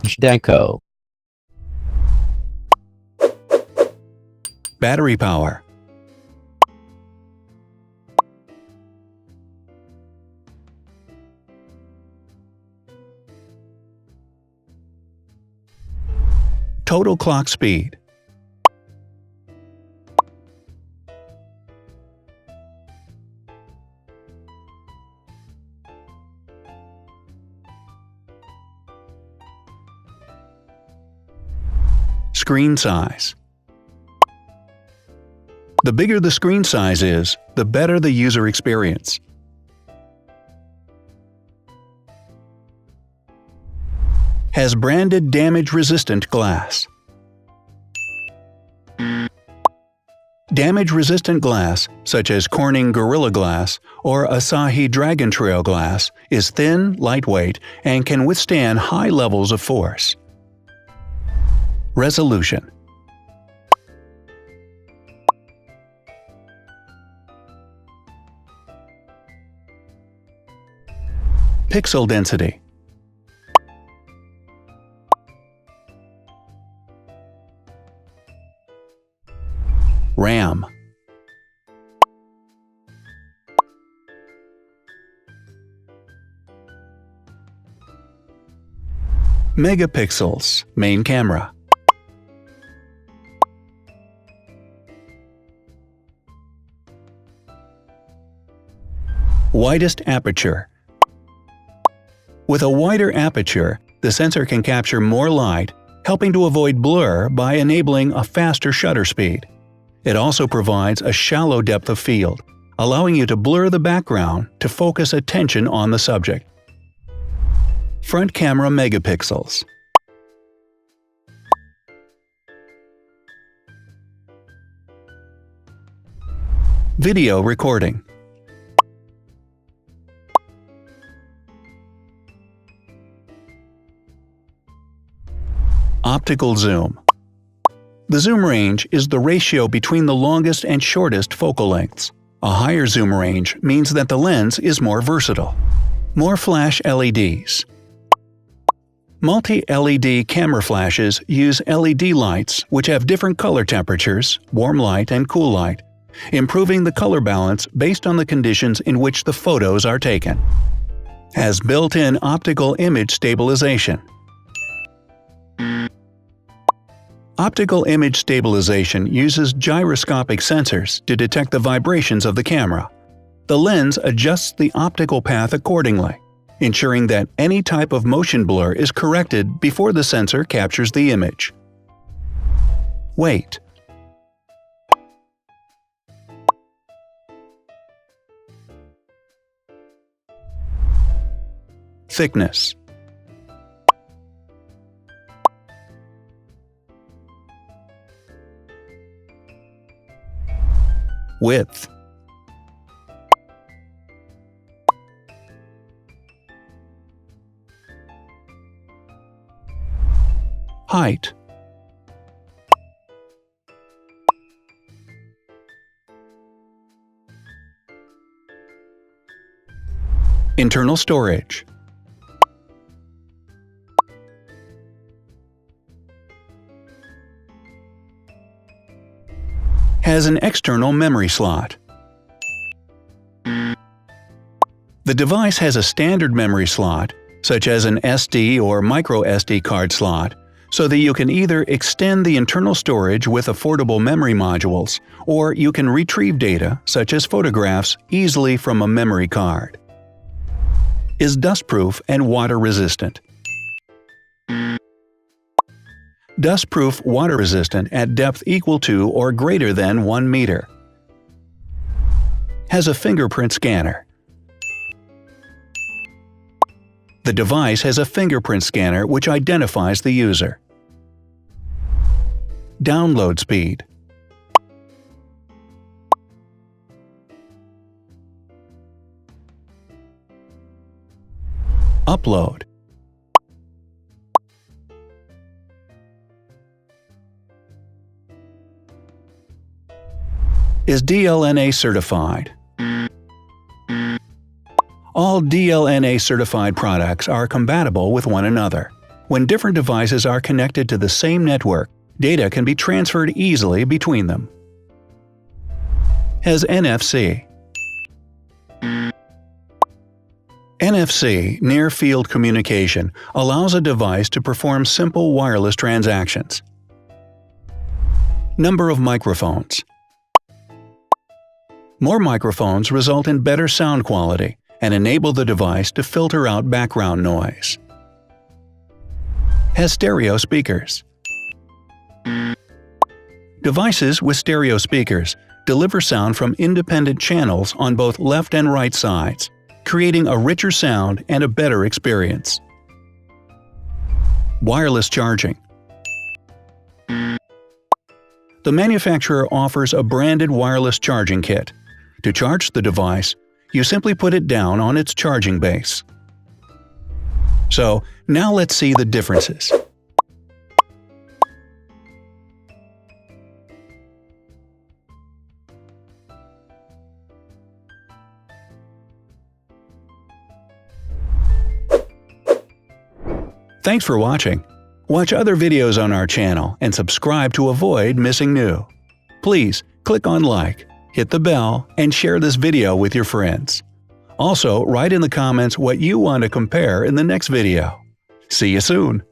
Zhdanko. Battery power. Total clock speed. Screen size. The bigger the screen size is, the better the user experience. Has branded damage-resistant glass. Damage-resistant glass, such as Corning Gorilla Glass or Asahi Dragon Trail Glass, is thin, lightweight, and can withstand high levels of force. Resolution. Pixel density. RAM. Megapixels, main camera. Widest aperture. With a wider aperture, the sensor can capture more light, helping to avoid blur by enabling a faster shutter speed. It also provides a shallow depth of field, allowing you to blur the background to focus attention on the subject. Front camera megapixels. Video recording. Optical zoom. The zoom range is the ratio between the longest and shortest focal lengths. A higher zoom range means that the lens is more versatile. More flash LEDs. Multi-LED camera flashes use LED lights which have different color temperatures, warm light and cool light, improving the color balance based on the conditions in which the photos are taken. Has built-in optical image stabilization. Optical image stabilization uses gyroscopic sensors to detect the vibrations of the camera. The lens adjusts the optical path accordingly, ensuring that any type of motion blur is corrected before the sensor captures the image. Weight. Thickness. Width. Height. Internal storage. Has an external memory slot. The device has a standard memory slot, such as an SD or micro SD card slot, so that you can either extend the internal storage with affordable memory modules, or you can retrieve data, such as photographs, easily from a memory card. Is dustproof and water-resistant. Dustproof water-resistant at depth equal to or greater than 1 meter. Has a fingerprint scanner. The device has a fingerprint scanner which identifies the user. Download speed. Upload. Is DLNA certified. All DLNA certified products are compatible with one another. When different devices are connected to the same network, data can be transferred easily between them. Has NFC. NFC, Near Field Communication, allows a device to perform simple wireless transactions. Number of microphones. More microphones result in better sound quality and enable the device to filter out background noise. Has stereo speakers. Devices with stereo speakers deliver sound from independent channels on both left and right sides, creating a richer sound and a better experience. Wireless charging. The manufacturer offers a branded wireless charging kit. To charge the device, you simply put it down on its charging base. So, now let's see the differences. Thanks for watching. Watch other videos on our channel and subscribe to avoid missing new. Please click on like, hit the bell, and share this video with your friends. Also, write in the comments what you want to compare in the next video. See you soon!